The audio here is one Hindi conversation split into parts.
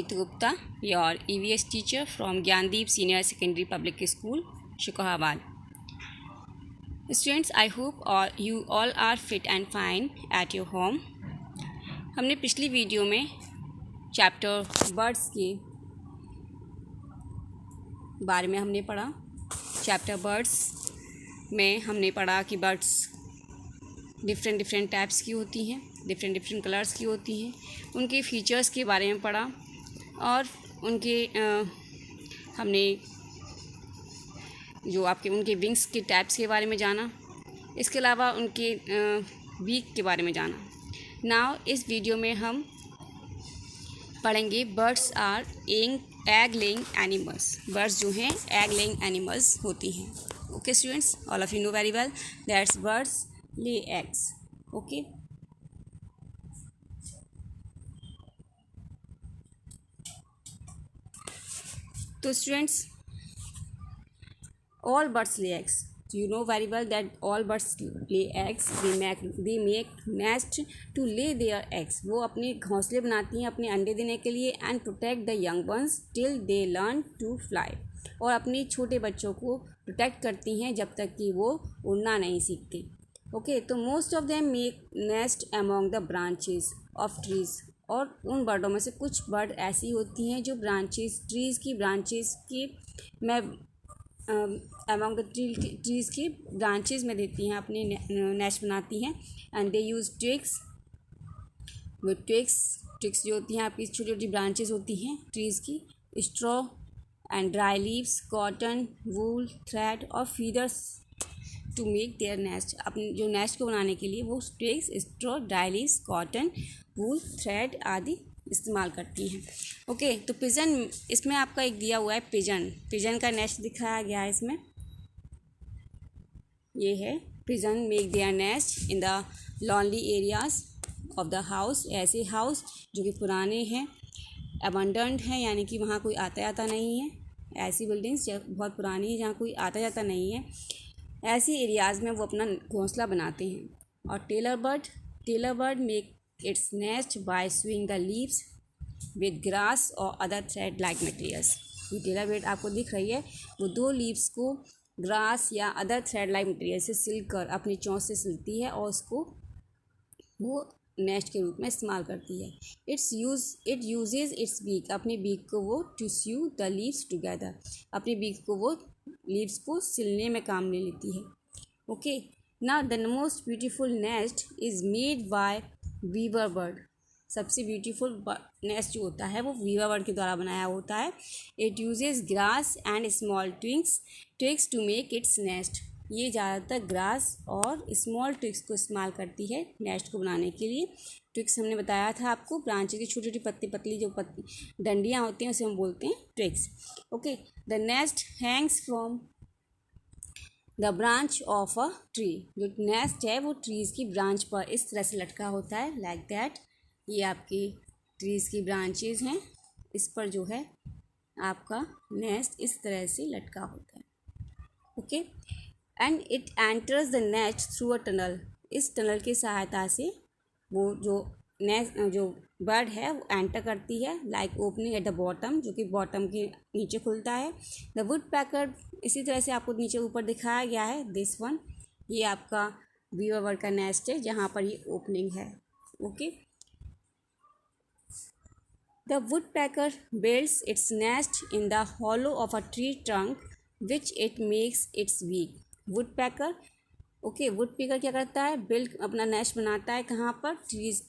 Amit Gupta, your EVS teacher from Gyandeep Senior Secondary Public School, Shikohabad. Students, I hope you all are fit and fine at your home. हमने पिछली वीडियो में चैप्टर बर्ड्स के बारे में हमने पढ़ा। चैप्टर बर्ड्स में हमने पढ़ा कि बर्ड्स डिफरेंट टाइप्स की होती हैं, डिफरेंट कलर्स की होती हैं, उनके फीचर्स के बारे में पढ़ा और उनके हमने जो उनके विंग्स के टाइप्स के बारे में जाना। इसके अलावा उनके बीक के बारे में जाना। नाउ इस वीडियो में हम पढ़ेंगे birds are egg laying animals. Birds जो हैं एग लेइंग एनिमल्स होती हैं। Okay students, all of you know very well that's birds lay eggs. Okay, so students, all birds lay eggs. You know very well that all birds lay eggs. They make nest to lay their eggs. वो अपने घोंसले बनाती हैं अपने अंडे देने के लिए and protect the young ones till they learn to fly. और अपने छोटे बच्चों को प्रोटेक्ट करती हैं जब तक कि वो उड़ना नहीं सीखते। ओके, तो most of them make nest among the branches of trees. और उन बर्डों में से कुछ बर्ड ऐसी होती हैं जो ट्रीज़ की ब्रांचेस की में अमॉन्ग द ट्रीज़ की ब्रांचेस में देती हैं, अपने नेस्ट बनाती हैं। And they use twigs. With twigs जो होती हैं आपकी छोटी छोटी ब्रांचेस होती हैं ट्रीज़ की, straw and dry leaves, cotton, wool, thread और feathers to make their nest. अपने जो नेस्ट को बनाने के लिए वो twigs, straw, dry leaves, cotton, wool, thread आदि इस्तेमाल करती हैं। ओके, तो पिजन इसमें आपका एक दिया हुआ है पिजन का नेस्ट दिखाया गया है इसमें। ये है pigeon make their nest in the lonely areas of the house. ऐसे हाउस जो कि पुराने हैं, अबंडेंट हैं, यानी कि वहाँ कोई आता जाता नहीं है। ऐसी बिल्डिंग्स जो बहुत पुरानी है जहाँ कोई आता जाता नहीं है, ऐसी एरियाज़ में वो अपना घोंसला बनाते हैं। और tailor bird make its nest by swing the leaves with grass और अदर थ्रेड लाइक मटेरियल्स। ये टेलर बर्ड आपको दिख रही है, वो 2 लीव्स को ग्रास या अदर थ्रेड लाइक मटेरियल से सिल कर अपनी चोंच से सिलती है और उसको वो नेस्ट के रूप में इस्तेमाल करती है। It uses its beak. अपने बीक को वो to sew the leaves together. अपने बीक को वो लीव्स को सिलने में काम ले लेती है। Okay, now the most beautiful nest is made by weaver bird. सबसे ब्यूटीफुल नेस्ट जो होता है वो वीवर बर्ड के द्वारा बनाया होता है। It uses grass and small twigs to make its nest. ये ज़्यादातर ग्रास और स्मॉल ट्विग्स को इस्तेमाल करती है नेस्ट को बनाने के लिए। ट्विग्स हमने बताया था आपको, ब्रांचेस की छोटी छोटी पतली जो डंडियाँ होती हैं उसे हम बोलते हैं twigs. Okay, the nest Hanks from the branch of a tree. जो नेस्ट है वो ट्रीज़ की ब्रांच पर इस तरह से लटका होता है, लाइक दैट। ये आपकी ट्रीज़ की ब्रांचेज हैं, इस पर जो है आपका नेस्ट इस तरह से लटका होता है। Okay, and it enters the nest through a tunnel. इस टनल की सहायता से वो जो बर्ड है वो एंटर करती है, like opening at the bottom, जो कि बॉटम के नीचे खुलता है। द वुड पैकर, इसी तरह से आपको नीचे ऊपर दिखाया गया है, दिस वन। ये आपका वीवर बर्ड का नेस्ट है जहाँ पर ये ओपनिंग है। Okay, the woodpecker builds its nest in the hollow of a tree trunk which it makes its beak. Woodpecker क्या करता है, बिल्ड अपना नेस्ट बनाता है कहाँ पर, ट्रीज़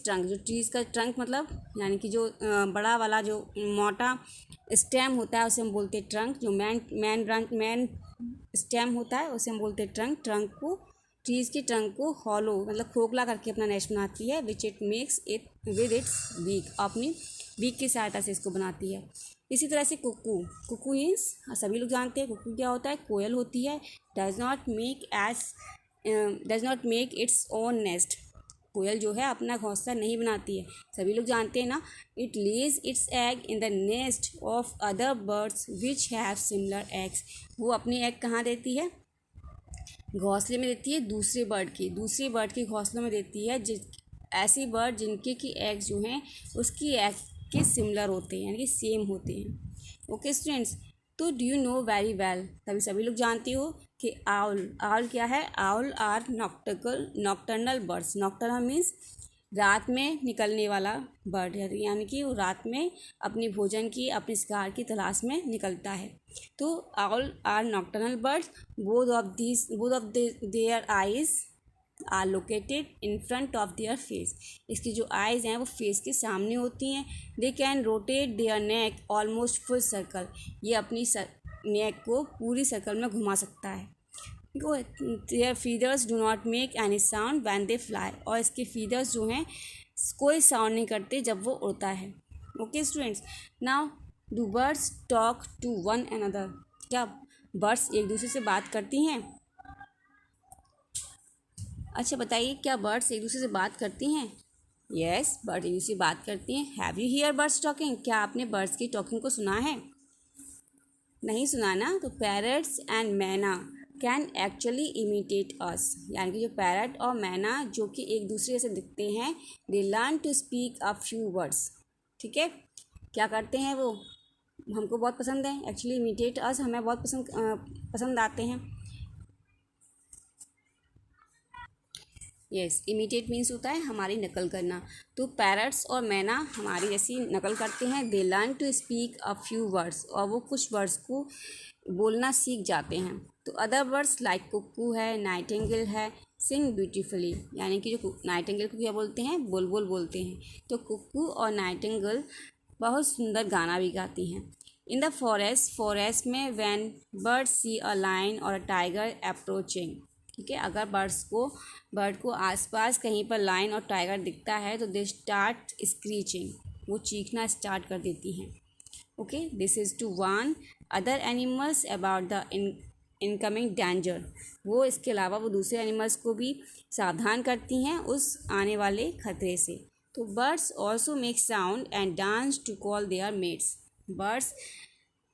ट्रंक। जो ट्रीज़ का ट्रंक मतलब यानी कि जो बड़ा वाला जो मोटा स्टेम होता है उसे हम बोलते हैं ट्रंक। जो मेन स्टेम होता है उसे हम बोलते हैं ट्रंक को, ट्रीज़ के ट्रंक को हॉलो मतलब खोखला करके अपना नेस्ट बनाती है। Which it makes it with its beak. अपनी बीक की सहायता से इसको बनाती है। इसी तरह से कुकू मीन्स सभी लोग जानते हैं कुकू क्या होता है, कोयल होती है। Does not make its own nest. कोयल जो है अपना घोंसला नहीं बनाती है, सभी लोग जानते हैं ना। It Lay's it's egg in the nest of other birds which have similar eggs. वो अपनी एग कहाँ देती है, घोंसले में देती है दूसरे बर्ड के घोंसलों में देती है। ऐसी बर्ड जिनके की एग्स जो हैं उसकी एग के सिमिलर होते हैं, यानी कि सेम होते हैं। ओके स्टूडेंट्स, तो do you know very well, तभी सभी लोग जानते हो कि आउल क्या है? Owl are nocturnal birds. Nocturnal means रात में निकलने वाला बर्ड है, यानी कि वो रात में अपने भोजन की, अपने शिकार की तलाश में निकलता है। तो owl are nocturnal birds, both of their eyes are located in front of their face. इसकी जो आइज़ हैं वो फेस के सामने होती हैं। They can rotate their neck almost full circle, ये अपनी नेक को पूरी सर्कल में घुमा सकता है। Their feathers do not make any sound when they fly, और इसके फीदर्स जो हैं कोई साउंड नहीं करते जब वो उड़ता है। Okay students, now do birds talk to one another, क्या बर्ड्स एक दूसरे से बात करती हैं? अच्छा बताइए, क्या बर्ड्स एक दूसरे से बात करती हैं? यस, बर्ड एक दूसरे से बात करती हैं। Have you here birds talking, क्या आपने बर्ड्स की टॉकिंग को सुना है? नहीं सुना ना? तो पैरट्स एंड मैना कैन एक्चुअली इमिटेट अस, यानी कि जो पैरट और मैना जो कि एक दूसरे से दिखते हैं, they learn to speak a few words. ठीक है, क्या करते हैं वो? हमको बहुत पसंद है, एक्चुअली इमिटेट अस हमें बहुत पसंद आते हैं। यस, इमिटेट मीन्स होता है हमारी नकल करना। तो पैरट्स और मैना हमारी जैसी नकल करते हैं। They learn to speak a few words, और वो कुछ वर्ड्स को बोलना सीख जाते हैं। तो अदर वर्ड्स लाइक कुक्कू है, नाइटिंगेल है, सिंग ब्यूटीफुली, यानी कि जो नाइटिंगेल को क्या बोलते हैं? बुलबुल बोलते हैं। तो कुक्कू और नाइटिंगेल बहुत सुंदर गाना भी गाती हैं। इन द फॉरेस्ट में when birds see a lion और अ टाइगर अप्रोचिंग, ठीक है, अगर बर्ड को आसपास कहीं पर लायन और टाइगर दिखता है तो दे स्टार्ट स्क्रीचिंग, वो चीखना स्टार्ट कर देती हैं। Okay, this is to warn other animals about the incoming danger, वो इसके अलावा वो दूसरे एनिमल्स को भी सावधान करती हैं उस आने वाले खतरे से। तो birds also make sound and dance to call their mates, birds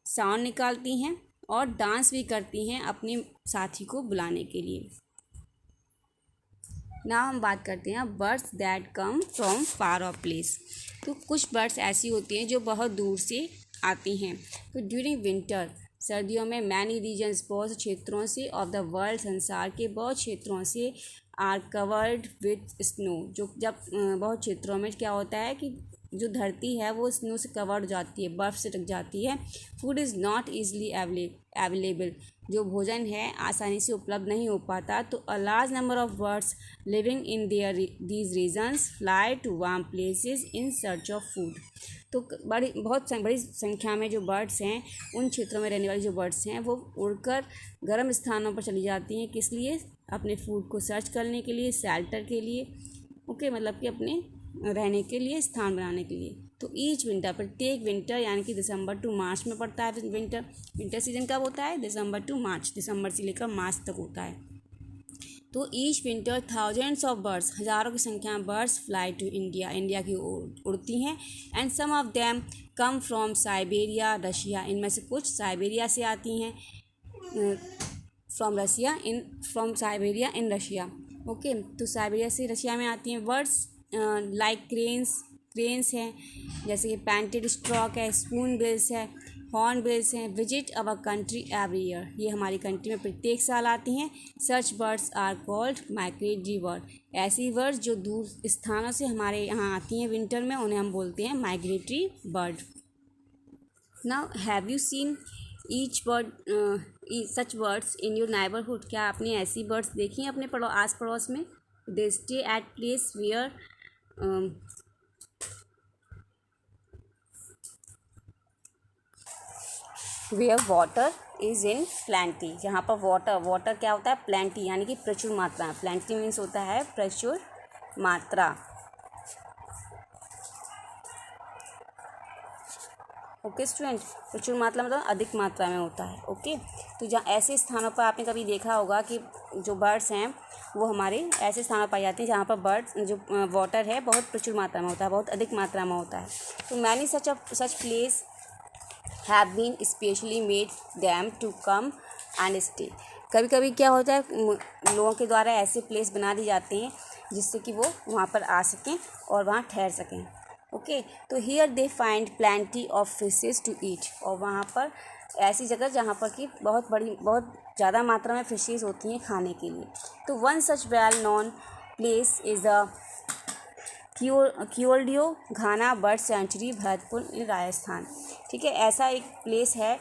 sound निकालती हैं और डांस भी करती हैं अपने साथी को बुलाने के लिए। ना हम बात करते हैं birds that come from far of place. तो कुछ बर्ड्स ऐसी होती हैं जो बहुत दूर से आती हैं। तो ड्यूरिंग विंटर, सर्दियों में मैनी रीजन्स, बहुत से क्षेत्रों से ऑफ द वर्ल्ड, संसार के बहुत क्षेत्रों से, आर कवर्ड विथ स्नो, जो जब बहुत क्षेत्रों में क्या होता है कि जो धरती है वो स्नो से कवर्ड हो जाती है, बर्फ़ से ढक जाती है। Food is not easily available, जो भोजन है आसानी से उपलब्ध नहीं हो पाता। तो a large number of birds living in these regions fly to warm places in search of food. तो बहुत बड़ी संख्या में जो बर्ड्स हैं, उन क्षेत्रों में रहने वाली जो बर्ड्स हैं, वो उड़कर गर्म स्थानों पर चली जाती हैं। किस लिए? अपने फूड को सर्च करने के लिए, शेल्टर के लिए। ओके, मतलब कि अपने रहने के लिए स्थान बनाने के लिए। तो ईच विंटर, प्रत्येक विंटर, यानी कि दिसंबर टू मार्च में पड़ता है विंटर सीजन कब होता है? दिसंबर टू मार्च, दिसंबर से लेकर मार्च तक होता है। तो each winter thousands of birds, हज़ारों की संख्या में बर्ड्स फ्लाई टू इंडिया की उड़ती हैं। And some of them come from Siberia, Russia, इनमें से कुछ साइबेरिया से आती हैं, from Siberia in Russia. Okay, तो साइबेरिया से रशिया में आती हैं बर्ड्स। लाइक क्रेन्स हैं, जैसे कि पैंटेड स्ट्रॉक है, स्पून बिल्स है, हॉर्न बिल्स हैं। Visit our country every year, ये हमारी कंट्री में प्रत्येक साल आती हैं। Such birds are called migratory bird, ऐसी बर्ड्स जो दूर स्थानों से हमारे यहाँ आती हैं विंटर में, उन्हें हम बोलते हैं migratory bird. Now have you seen each bird such birds in your neighbourhood, क्या आपने ऐसी बर्ड्स देखी हैं अपने आस पड़ोस में? They stay at place where water is in plenty, जहाँ पर वाटर क्या होता है? प्लेंटी, यानी कि प्रचुर मात्रा। प्लेंटी मीन्स होता है प्रचुर मात्रा। ओके स्टूडेंट, प्रचुर मात्रा मतलब अधिक मात्रा में होता है। ओके, तो जहाँ ऐसे स्थानों पर आपने कभी देखा होगा कि जो बर्ड्स हैं वो हमारे ऐसे स्थानों पर पाई जाती हैं जहाँ पर बर्ड्स जो वाटर है बहुत प्रचुर मात्रा में होता है, बहुत अधिक मात्रा में होता है। तो many such place have been specially made them to come and stay, कभी कभी क्या होता है लोगों के द्वारा ऐसे प्लेस बना दी जाते हैं जिससे कि वो वहाँ पर आ सकें और वहाँ ठहर सकें। ओके, तो here they find plenty of fishes to eat, और वहाँ पर ऐसी जगह जहाँ पर कि बहुत ज़्यादा मात्रा में फिशेस होती हैं खाने के लिए। तो one such well known place is a Keoladeo Ghana bird sanctuary Bharatpur in Rajasthan. ठीक है, ऐसा एक प्लेस है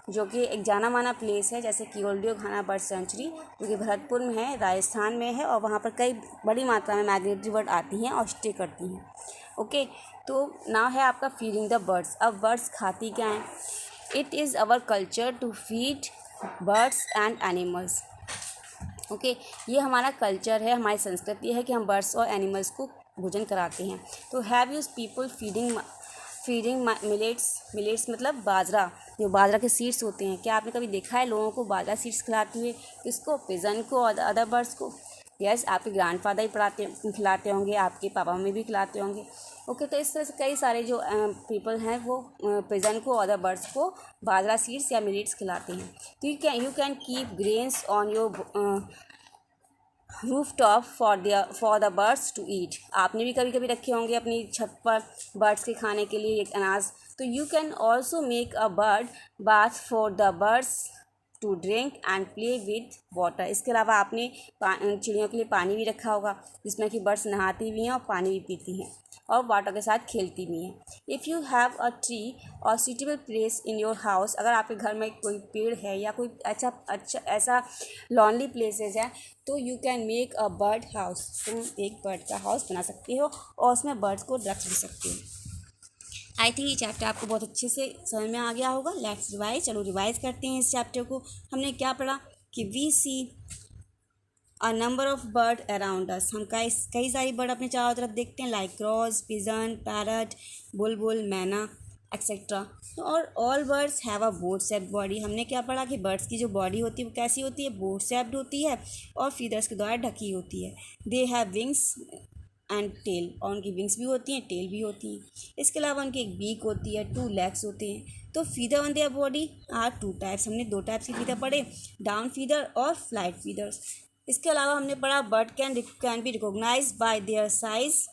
जो कि एक जाना माना प्लेस है, जैसे क्योल्डियो घाना बर्ड सेंचुरी जो कि भरतपुर में है, राजस्थान में है, और वहाँ पर कई बड़ी मात्रा में माइग्रेटरी बर्ड आती हैं और स्टे करती हैं। ओके, तो नाउ है आपका फीडिंग द बर्ड्स। अब बर्ड्स खाती क्या हैं? It is our culture to feed birds and animals. Okay, ये हमारा कल्चर है, हमारी संस्कृति है कि हम बर्ड्स और एनिमल्स को भोजन कराते हैं। तो have use people feeding millets मतलब बाजरा, जो बाजरा के सीड्स होते हैं। क्या आपने कभी देखा है लोगों को बाजरा सीड्स खिलाते हुए? किसको? पिजन को और अदर बर्ड्स को। यस, आपके ग्रैंडफादर ही खिलाते होंगे, आपके पापा मम्मी भी खिलाते होंगे। ओके, तो इस तरह से कई सारे जो पीपल हैं वो पिजन को और अदर बर्ड्स को बाजरा सीड्स या मिलेट्स खिलाते हैं। तो you can keep grains on your rooftop for the birds to eat. आपने भी कभी कभी रखे होंगे अपनी छत पर बर्ड्स के खाने के लिए एक अनाज। तो you can also make a bird bath for the birds to drink and play with water. इसके अलावा आपने चिड़ियों के लिए पानी भी रखा होगा, जिसमें कि बर्ड्स नहाती भी हैं और पानी भी पीती हैं और वाटर के साथ खेलती भी हैं। If you have a tree और suitable place in your house, अगर आपके घर में कोई पेड़ है या कोई अच्छा ऐसा लॉनली प्लेसेस है, तो you can make a bird house. तुम एक बर्ड का हाउस बना सकते हो और उसमें बर्ड्स को रख भी सकते हो। आई थिंक ये चैप्टर आपको बहुत अच्छे से समझ में आ गया होगा। Let's revise. चलो रिवाइज करते हैं इस चैप्टर को। हमने क्या पढ़ा कि we see a number of bird around us. हम कई सारी बर्ड अपने चारों तरफ देखते हैं, लाइक क्रॉस, पिजन, पैरट, बुलबुल, मैना एक्सेट्रा। और all birds have a boat shaped body. हमने क्या पढ़ा कि बर्ड्स की जो बॉडी होती है वो कैसी होती है? बोट शेप्ड होती है और फीदर्स के द्वारा ढकी होती है। They have wings and tail, और उनकी विंग्स भी होती हैं, टेल भी होती है। इसके अलावा उनकी एक बीक होती है, 2 legs होते हैं। तो feather on their body are 2 types. हमने 2 टाइप्स की फीदर पढ़े, डाउन फीदर और फ्लाइट फीदर्स। इसके अलावा हमने पढ़ा bird can be recognized by their size,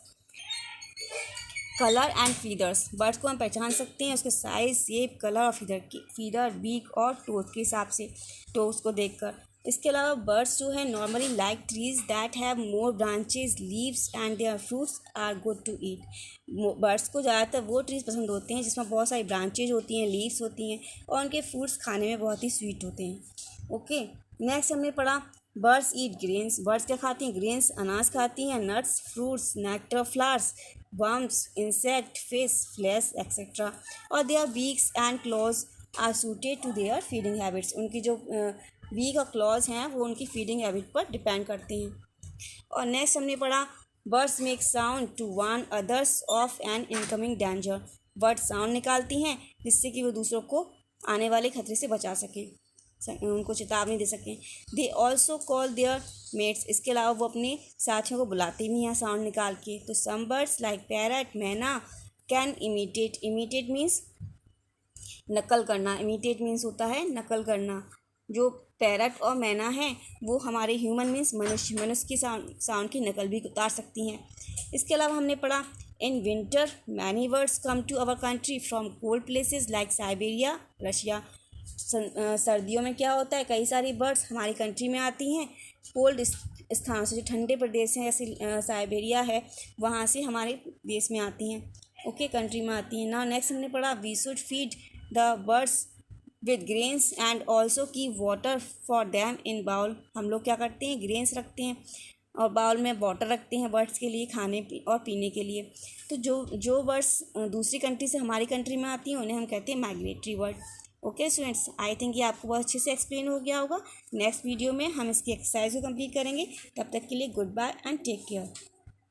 colour and feathers. Birds को हम पहचान सकते हैं उसके साइज, शेप, कलर और फीदर, बीक और टोज के हिसाब से, टोज को देखकर। इसके अलावा बर्ड्स जो है normally like trees that have more branches, leaves and their fruits are good to eat. Birds को ज़्यादातर वो ट्रीज पसंद होते हैं जिसमें बहुत सारी ब्रांचेज होती हैं, लीव्स होती हैं और उनके फ्रूट्स खाने में बहुत ही स्वीट होते हैं। ओके, नेक्स्ट हमने पढ़ा बर्ड्स ईट ग्रेन्स। बर्ड्स क्या खाती हैं? ग्रेन्स, अनाज खाती हैं, nuts, fruits, nectar, flowers, worms, insect, fish, flesh et cetera. और their beaks and claws are suited to their feeding habits. उनकी जो बीक और क्लॉज हैं वो उनकी फीडिंग हैबिट पर डिपेंड करते हैं। और नेक्स्ट हमने पढ़ा birds make sound to warn others of an incoming danger. Bird sound निकालती हैं जिससे कि वो दूसरों को आने वाले खतरे से बचा सकें, उनको चेतावनी दे सकें। They also call their mates. इसके अलावा वो अपने साथियों को बुलाते भी हैं साउंड निकाल के। तो सम बर्ड्स लाइक पैरट, मैना कैन इमिटेट मीन्स नकल करना। इमिटेट मीन्स होता है नकल करना। जो पैरट और मैना है वो हमारे ह्यूमन मीन्स मनुष्य की साउंड की नकल भी उतार सकती हैं। इसके अलावा हमने पढ़ा in winter many birds come to our country from cold places like Siberia, Russia. सर्दियों में क्या होता है, कई सारी बर्ड्स हमारी कंट्री में आती हैं कोल्ड स्थान से, जो ठंडे प्रदेश हैं जैसे साइबेरिया है, वहाँ से हमारे देश में आती हैं। ओके, कंट्री में आती हैं ना। नेक्स्ट हमने पढ़ा we should feed the birds with grains and also keep water for them in bowl. हम लोग क्या करते हैं? ग्रेन्स रखते हैं और बाउल में वाटर रखते हैं बर्ड्स के लिए खाने और पीने के लिए। तो जो बर्ड्स दूसरी कंट्री से हमारी कंट्री में आती हैं उन्हें हम कहते हैं migratory bird. Okay students, I think ये आपको बहुत अच्छे से एक्सप्लेन हो गया होगा। नेक्स्ट वीडियो में हम इसकी एक्सरसाइज को कंप्लीट करेंगे। तब तक के लिए goodbye and take care.